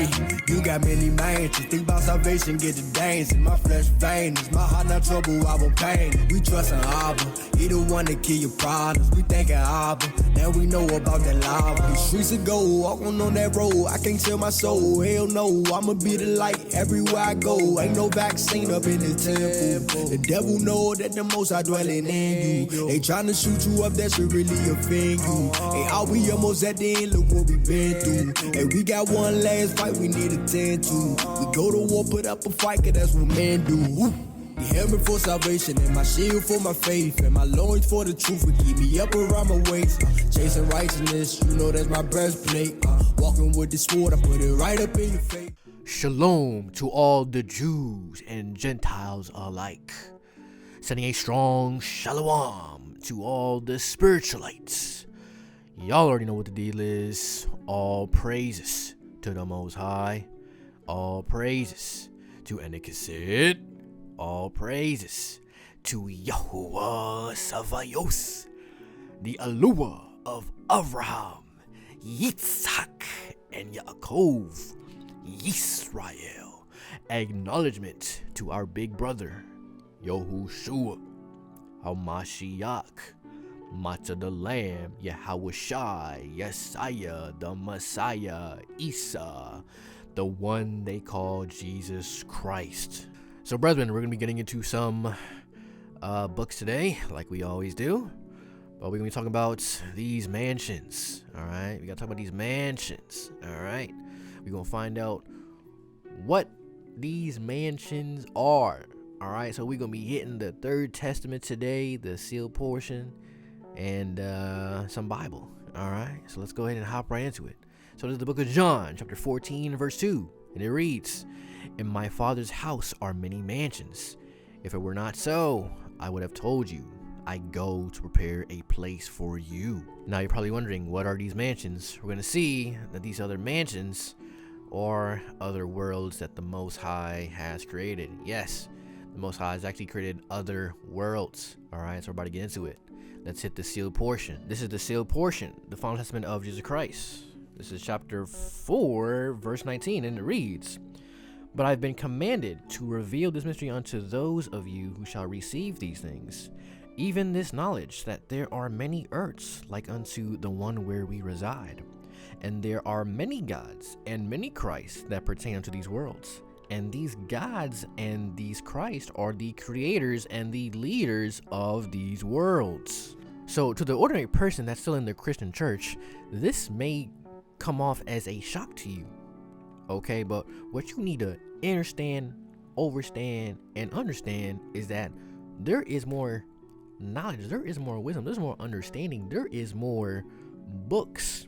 Hey, you got many mansions. Think about salvation, get to dancing. My flesh vain. Is my heart not trouble? I want pain. We trust in Abba. He the one that kill your problems. We thinking Abba. Now we know about that lava. These streets of gold. Walking on that road. I can't sell my soul. Hell no. I'ma be the light everywhere I go. Ain't no vaccine up in the temple. The devil know that the most I dwelling in you. They tryna shoot you up, that should really offend you. Hey, all we almost at the end, look what we been through. Hey, we got one last fight we need to tend to. We go to war, put up a fight, cause that's what men do. Woo. The helmet for salvation and my shield for my faith and my loins for the truth will keep me up around my waist. Chasing righteousness, you know that's my breastplate. Walking with the sword, I put it right up in your face. Shalom to all the Jews and Gentiles alike. Sending a strong shalom to all the spiritualites. Y'all already know what the deal is. All praises to the Most High. All praises to Enikisid. All praises to Yahuwah Savayos, the Alua of Abraham, Yitzhak, and Yaakov, Yisrael. Acknowledgement to our big brother, Yahushua, HaMashiach, Matzah the Lamb, Yahushai, Yesaya, the Messiah, Isa, the one they call Jesus Christ. So, brethren, we're going to be getting into some books today, like we always do. But we're going to be talking about these mansions, all right? We got to talk about these mansions, all right? We're going to find out what these mansions are, all right? So we're going to be hitting the Third Testament today, the sealed portion, and some Bible, all right? So let's go ahead and hop right into it. So this is the book of John, chapter 14, verse 2, and it reads, "In my Father's house are many mansions. If it were not so, I would have told you. I go to prepare a place for you." Now you're probably wondering, what are these mansions? We're going to see that these other mansions are other worlds that the Most High has created. Yes, the Most High has actually created other worlds. All right, so we're about to get into it. Let's hit the sealed portion. This is the sealed portion, the final testament of Jesus Christ. This is chapter 4, verse 19, and it reads, "But I've been commanded to reveal this mystery unto those of you who shall receive these things, even this knowledge that there are many earths like unto the one where we reside. And there are many gods and many Christs that pertain unto these worlds. And these gods and these Christ are the creators and the leaders of these worlds." So to the ordinary person that's still in the Christian church, this may come off as a shock to you. Okay, but what you need to understand, overstand, and understand is that there is more knowledge, there is more wisdom, there's more understanding, there is more books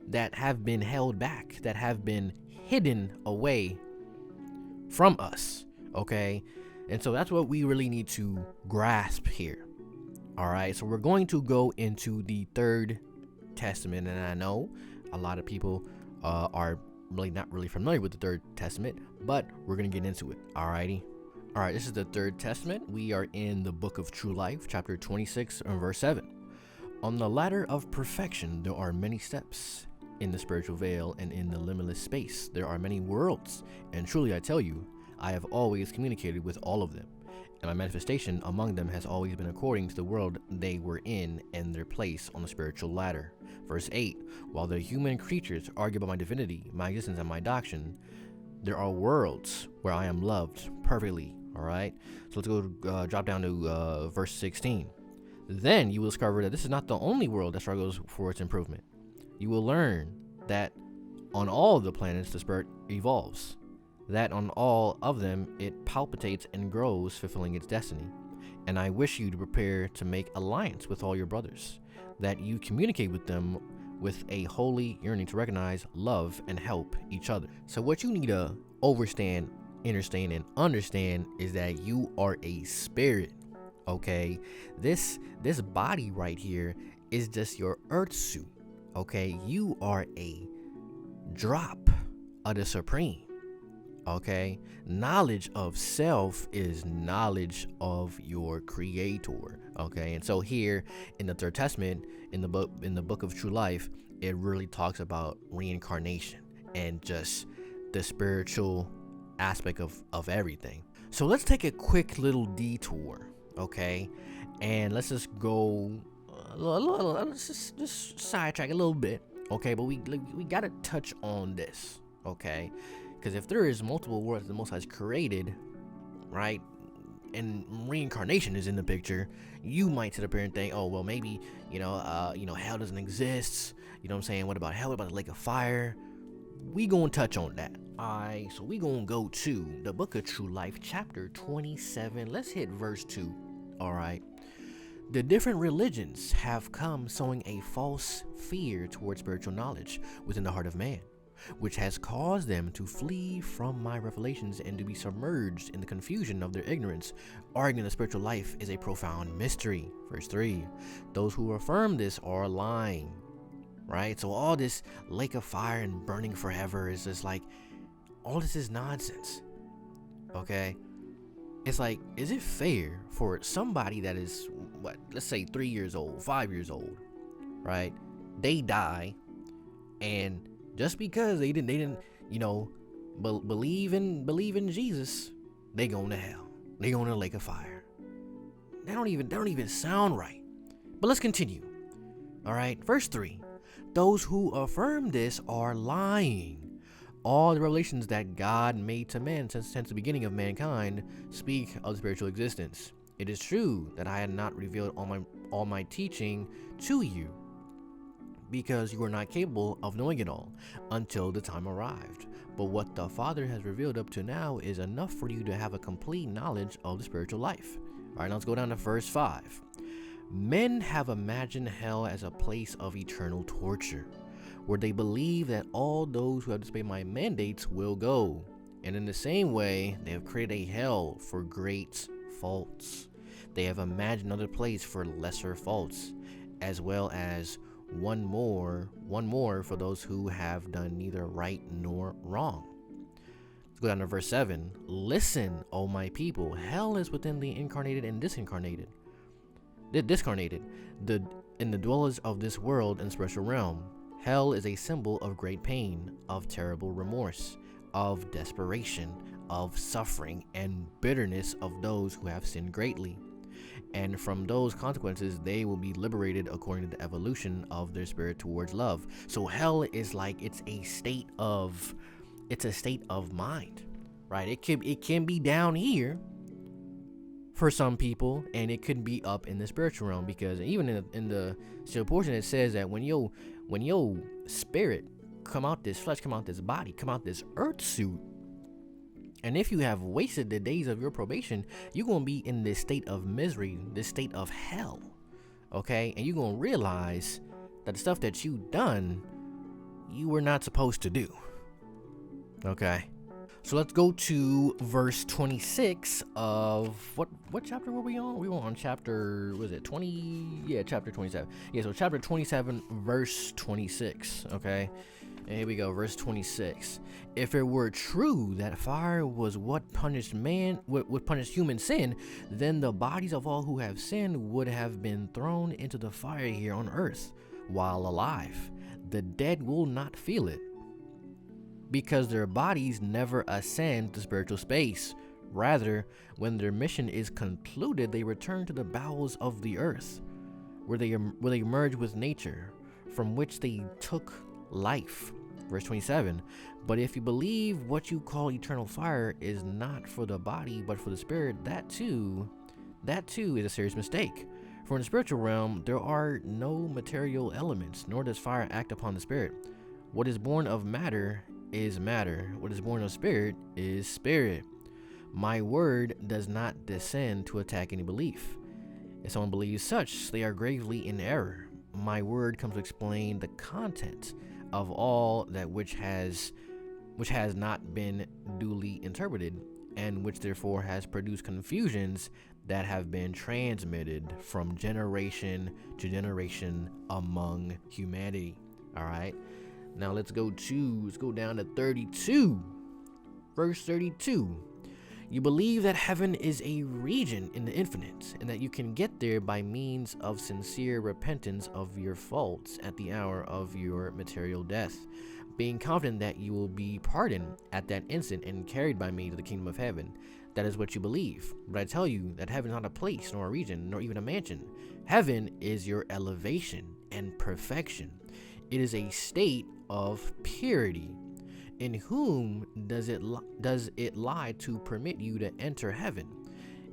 that have been held back, that have been hidden away from us. Okay, and so that's what we really need to grasp here. All right, so we're going to go into the Third Testament, and I know a lot of people are really not really familiar with the Third Testament, but we're gonna get into it. Alrighty. All right, this is the Third Testament. We are in the book of True Life, chapter 26 and verse 7. "On the ladder of perfection there are many steps. In the spiritual veil and in the limitless space there are many worlds. And truly I tell you, I have always communicated with all of them. And my manifestation among them has always been according to the world they were in and their place on the spiritual ladder." Verse 8, "While the human creatures argue about my divinity, my existence, and my doctrine, there are worlds where I am loved perfectly." All right, so let's go drop down to verse 16. "Then you will discover that this is not the only world that struggles for its improvement. You will learn that on all the planets the spirit evolves, that on all of them it palpitates and grows, fulfilling its destiny. And I wish you to prepare to make alliance with all your brothers, that you communicate with them with a holy yearning to recognize, love, and help each other." So what you need to understand, and understand is that you are a spirit. Okay, this body right here is just your earth suit. Okay, you are a drop of the supreme. Okay, knowledge of self is knowledge of your creator. Okay, and so here in the Third Testament, in the book of True Life, it really talks about reincarnation and just the spiritual aspect of everything. So let's take a quick little detour, okay? And let's just go let's just sidetrack a little bit, okay? But we gotta touch on this, okay? Because if there is multiple worlds the Most High has created, right, and reincarnation is in the picture, you might sit up here and think, oh well, maybe hell doesn't exist. You know what I'm saying? What about hell? What about the lake of fire? We gonna touch on that. Alright, so we gonna go to the Book of True Life, chapter 27. Let's hit verse 2. Alright. The different religions have come sowing a false fear towards spiritual knowledge within the heart of man, which has caused them to flee from my revelations and to be submerged in the confusion of their ignorance, arguing that spiritual life is a profound mystery. Verse 3. Those who affirm this are lying. Right? So all this lake of fire and burning forever is just like, all this is nonsense. Okay? It's like, is it fair for somebody that is, let's say 3 years old, 5 years old, right? They die, and just because they didn't, believe in Jesus, they going to hell. They going to the lake of fire. They don't even sound right. But let's continue. All right, verse 3. Those who affirm this are lying. All the revelations that God made to man since the beginning of mankind speak of the spiritual existence. It is true that I had not revealed all my teaching to you, because you were not capable of knowing it all until the time arrived. But what the Father has revealed up to now is enough for you to have a complete knowledge of the spiritual life. All right, now let's go down to verse 5. Men have imagined hell as a place of eternal torture, where they believe that all those who have disobeyed my mandates will go. And in the same way, they have created a hell for great faults. They have imagined another place for lesser faults, as well as one more for those who have done neither right nor wrong. Let's go down to verse 7. Listen, O my people, hell is within the incarnated and discarnated. In the dwellers of this world and spiritual realm. Hell is a symbol of great pain, of terrible remorse, of desperation, of suffering and bitterness of those who have sinned greatly. And from those consequences, they will be liberated according to the evolution of their spirit towards love. So hell is like, it's a state of mind, right? It can be down here for some people, and it could be up in the spiritual realm, because even in the still portion, it says that when your spirit come out this flesh, come out this body, come out this earth suit, and if you have wasted the days of your probation, you're going to be in this state of misery, this state of hell, okay? And you're going to realize that the stuff that you done, you were not supposed to do, okay? So let's go to verse 26 of what chapter were we on? We were on chapter, was it 20? Yeah, chapter 27. Yeah, so chapter 27, verse 26, okay? And here we go, verse 26. If it were true that fire was what punished human sin, then the bodies of all who have sinned would have been thrown into the fire here on earth while alive. The dead will not feel it, because their bodies never ascend to spiritual space. Rather, when their mission is concluded, they return to the bowels of the earth, where they merge with nature, from which they took life. Verse 27. But if you believe what you call eternal fire is not for the body but for the spirit, that too is a serious mistake. For in the spiritual realm there are no material elements, nor does fire act upon the spirit. What is born of matter is matter. What is born of spirit is spirit. My word does not descend to attack any belief. If someone believes such, they are gravely in error. My word comes to explain the content of all that which has not been duly interpreted, and which therefore has produced confusions that have been transmitted from generation to generation among humanity. All right. Now let's go down to 32. Verse 32. You believe that heaven is a region in the infinite, and that you can get there by means of sincere repentance of your faults at the hour of your material death. being confident that you will be pardoned at that instant and carried by me to the kingdom of heaven. That is what you believe. But I tell you that heaven is not a place, nor a region, nor even a mansion. Heaven is your elevation and perfection. It is a state of purity. In whom does it lie to permit you to enter heaven?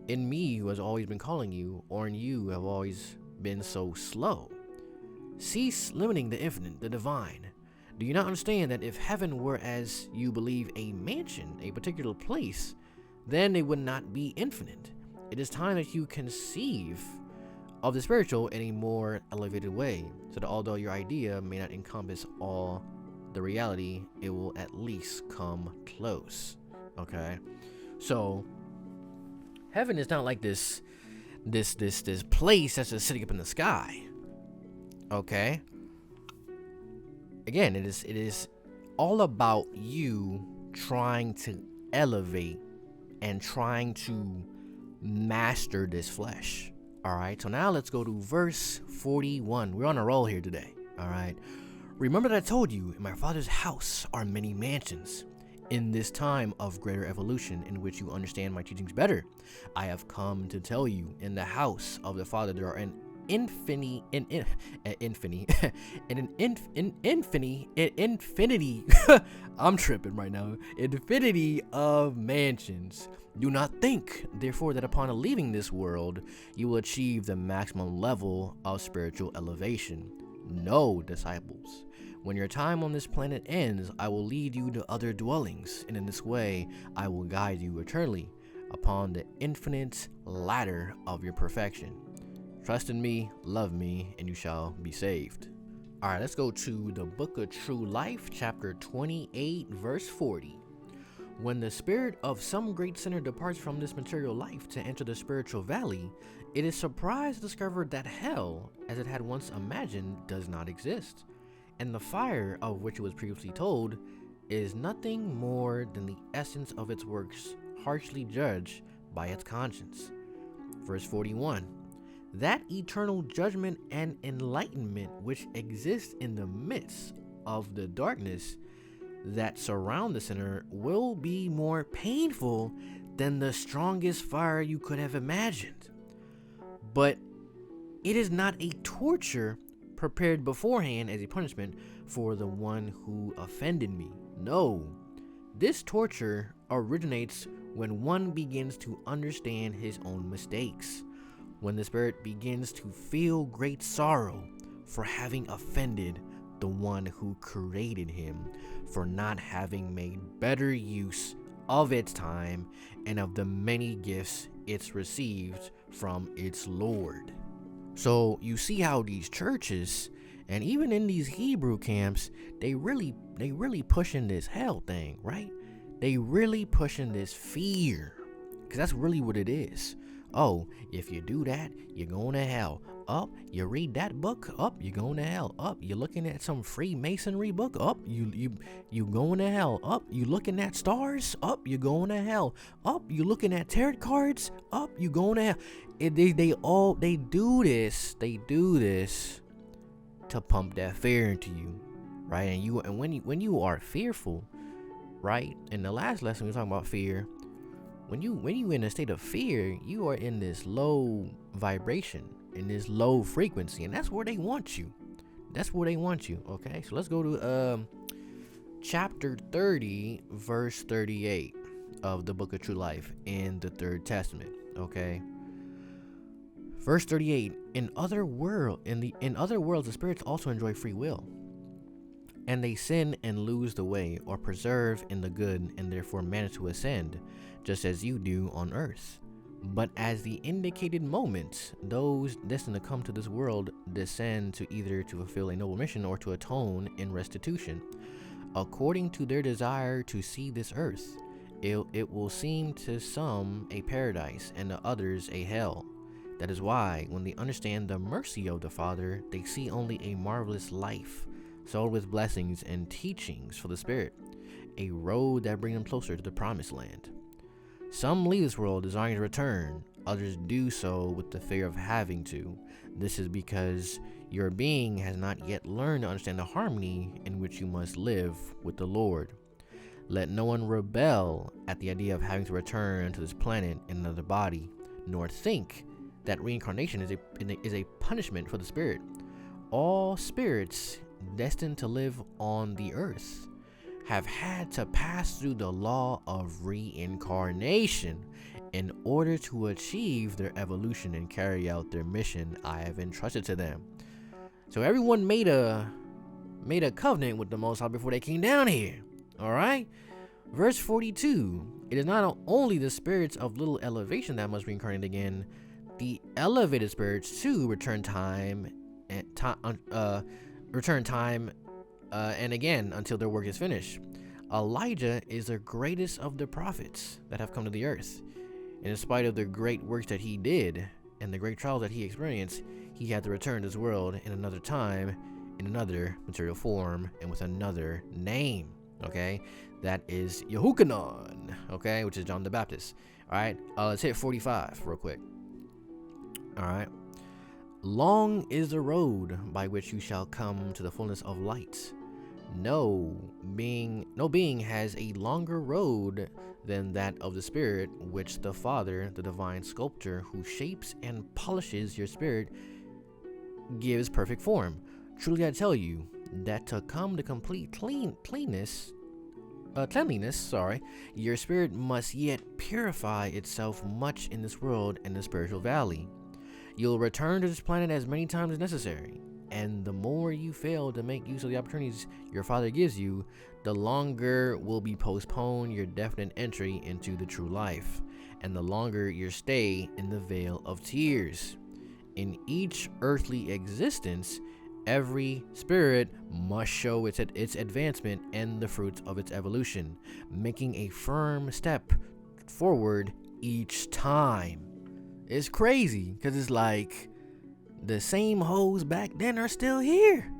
In me, who has always been calling you, or in you who have always been so slow? Cease limiting the infinite, the divine. Do you not understand that if heaven were, as you believe, a mansion, a particular place, then it would not be infinite? It is time that you conceive of the spiritual in a more elevated way, so that although your idea may not encompass all the reality, it will at least come close. Okay, so heaven is not like this place that's just sitting up in the sky. Okay, again, it is all about you trying to elevate and trying to master this flesh. All right, so now let's go to verse 41. We're on a roll here today. All right, remember that I told you, in my Father's house are many mansions. In this time of greater evolution, in which you understand my teachings better, I have come to tell you, in the house of the Father there are an infinity I'm tripping right now. Infinity of mansions. Do not think, therefore, that upon leaving this world, you will achieve the maximum level of spiritual elevation. No, disciples. When your time on this planet ends, I will lead you to other dwellings, and in this way, I will guide you eternally upon the infinite ladder of your perfection. Trust in me, love me, and you shall be saved. All right, let's go to the Book of True Life, chapter 28, verse 40. When the spirit of some great sinner departs from this material life to enter the spiritual valley, it is surprised to discover that hell, as it had once imagined, does not exist, and the fire of which it was previously told is nothing more than the essence of its works, harshly judged by its conscience. Verse 41. That eternal judgment and enlightenment which exists in the midst of the darkness that surround the sinner will be more painful than the strongest fire you could have imagined. But it is not a torture prepared beforehand as a punishment for the one who offended me. No, this torture originates when one begins to understand his own mistakes, when the spirit begins to feel great sorrow for having offended the one who created him, for not having made better use of its time and of the many gifts it's received from its Lord. So you see how these churches, and even in these Hebrew camps, they really pushing this hell thing, right? They really pushing this fear, because that's really what it is. Oh, if you do that, you're going to hell. Up, you read that book. Up, you're going to hell. Up, you're looking at some Freemasonry book. Up, you going to hell. Up, you looking at stars. Up, you're going to hell. Up, you looking at tarot cards. Up, you going to hell. They do this to pump that fear into you, right? And when you are fearful, right? In the last lesson we were talking about fear. When you in a state of fear, you are in this low vibration, in this low frequency, and that's where they want you. That's where they want you. Okay, so let's go to chapter 30, verse 38 of the Book of True Life in the Third Testament. Okay, verse 38. In other worlds, the spirits also enjoy free will, and they sin and lose the way, or persevere in the good, and therefore manage to ascend, just as you do on earth. But as the indicated moments, those destined to come to this world descend to either to fulfill a noble mission or to atone in restitution, according to their desire to see this earth. It will seem to some a paradise, and to others a hell. That is why, when they understand the mercy of the Father, they see only a marvelous life, sold with blessings and teachings for the Spirit, a road that brings them closer to the promised land. Some leave this world desiring to return, others do so with the fear of having to. This is because your being has not yet learned to understand the harmony in which you must live with the Lord. Let no one rebel at the idea of having to return to this planet in another body, nor think that reincarnation is a punishment for the spirit. All spirits destined to live on the earth have had to pass through the law of reincarnation in order to achieve their evolution and carry out their mission I have entrusted to them. So everyone made a covenant with the Most High before they came down here. All right. Verse 42. It is not only the spirits of little elevation that must reincarnate again. The elevated spirits too return time and again until their work is finished. Elijah is the greatest of the prophets that have come to the earth. And in spite of the great works that he did and the great trials that he experienced, he had to return to this world in another time, in another material form, and with another name. Okay, that is Yehukanon, okay, which is John the Baptist. All right, let's hit 45 real quick. All right. Long is the road by which you shall come to the fullness of light. No being has a longer road than that of the spirit, which the Father, the divine sculptor who shapes and polishes your spirit, gives perfect form. Truly I tell you that to come to complete cleanliness, your spirit must yet purify itself much in this world and the spiritual valley. You'll return to this planet as many times as necessary, and the more you fail to make use of the opportunities your Father gives you, the longer will be postponed your definite entry into the true life, and the longer your stay in the vale of tears. In each earthly existence, every spirit must show its advancement and the fruits of its evolution, making a firm step forward each time. It's crazy because it's like the same hoes back then are still here.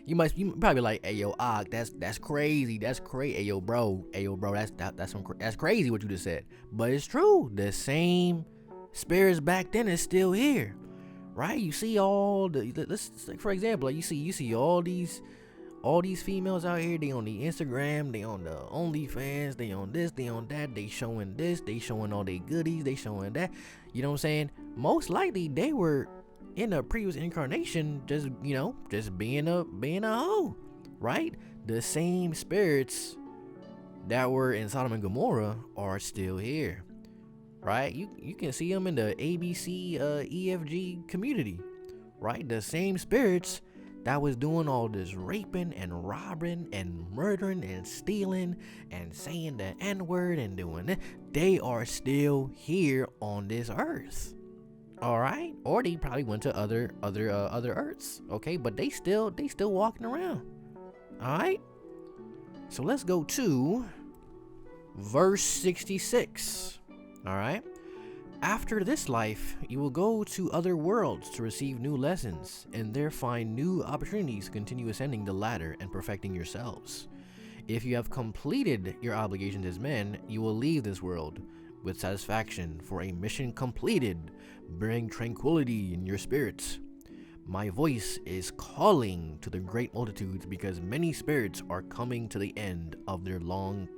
you probably like, hey yo, that's crazy. That's crazy. Hey yo, bro, that's crazy what you just said. But it's true. The same spirits back then is still here, right? You see for example, like you see all these females out here. They on the Instagram, they on the OnlyFans, they on this, they on that. They showing this, they showing all their goodies, they showing that. You know what I'm saying? Most likely they were in a previous incarnation, just being a hoe, right? The same spirits that were in Sodom and Gomorrah are still here, right? You can see them in the ABC EFG community, right? The same spirits that was doing all this raping and robbing and murdering and stealing and saying the N-word and doing that, they are still here on this earth. All right, or they probably went to other earths. Okay, but they still walking around. All right. So let's go to verse 66. All right. After this life, you will go to other worlds to receive new lessons and there find new opportunities to continue ascending the ladder and perfecting yourselves. If you have completed your obligations as men, you will leave this world with satisfaction for a mission completed. Bring tranquility in your spirits. My voice is calling to the great multitudes because many spirits are coming to the end of their long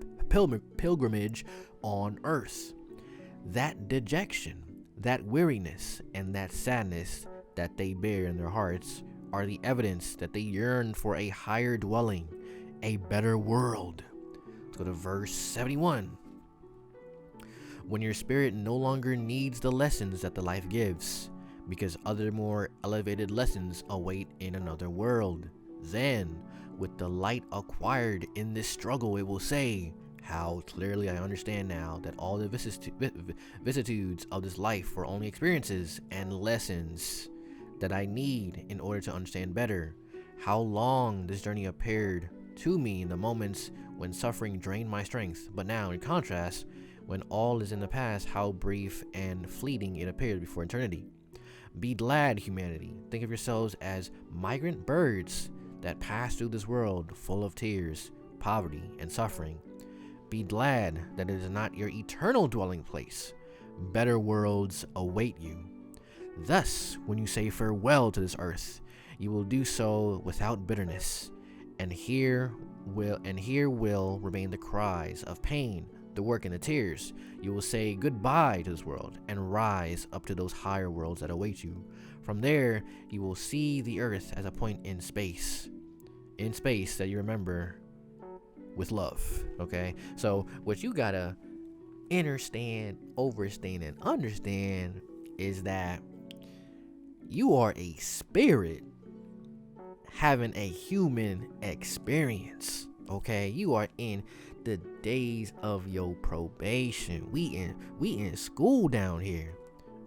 pilgrimage on earth. That dejection, that weariness, and that sadness that they bear in their hearts are the evidence that they yearn for a higher dwelling, a better world. Let's go to verse 71. When your spirit no longer needs the lessons that the life gives, because other more elevated lessons await in another world, then, with the light acquired in this struggle, it will say, how clearly I understand now that all the vicissitudes of this life were only experiences and lessons that I need in order to understand better. How long this journey appeared to me in the moments when suffering drained my strength, but now, in contrast, when all is in the past, how brief and fleeting it appears before eternity. Be glad, humanity. Think of yourselves as migrant birds that pass through this world full of tears, poverty, and suffering. Be glad that it is not your eternal dwelling place, better worlds await you. Thus, when you say farewell to this earth, you will do so without bitterness, and here will remain the cries of pain, the work, and the tears. You will say goodbye to this world and rise up to those higher worlds that await you. From there, you will see the earth as a point in space that you remember with love. Okay, so what you gotta understand, and understand is that you are a spirit having a human experience. Okay, you are in the days of your probation. We in school down here.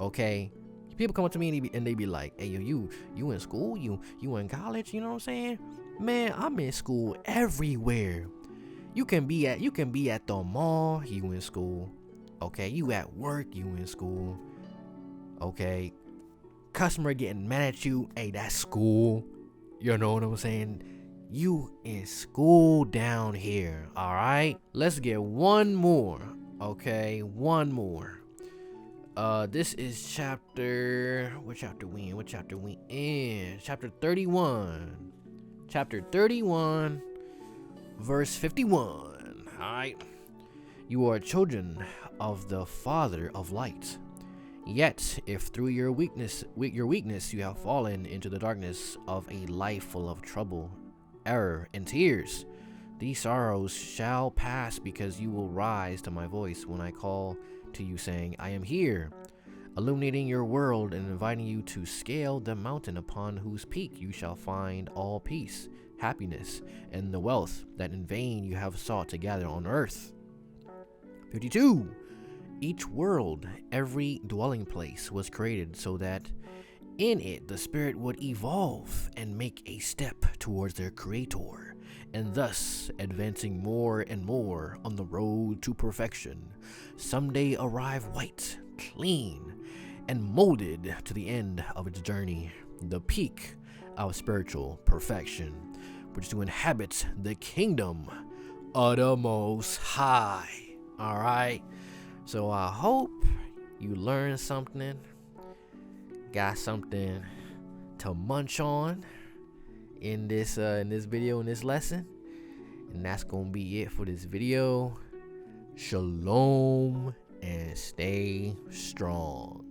Okay, people come up to me and they be like, hey, you in school, you in college, you know what I'm saying? Man, I'm in school everywhere. You can be at the mall, you in school. Okay, you at work, you in school. Okay, customer getting mad at you, hey, that's school. You know what I'm saying? You in school down here. All right, let's get one more. Okay, one more. This is chapter, what chapter we in? Chapter 31. Chapter 31, verse 51. All right. You are children of the Father of light. Yet, if through your weakness you have fallen into the darkness of a life full of trouble, error, and tears, these sorrows shall pass, because you will rise to my voice when I call to you, saying, I am here, illuminating your world and inviting you to scale the mountain upon whose peak you shall find all peace, happiness, and the wealth that in vain you have sought to gather on earth. 52. Each world, every dwelling place, was created so that in it the spirit would evolve and make a step towards their creator, and thus advancing more and more on the road to perfection, someday arrive white, clean, and molded to the end of its journey, the peak of spiritual perfection, which to inhabit the kingdom of the Most High. All right. So I hope you learned something, got something to munch on in this video, in this lesson. And that's gonna be it for this video. Shalom and stay strong.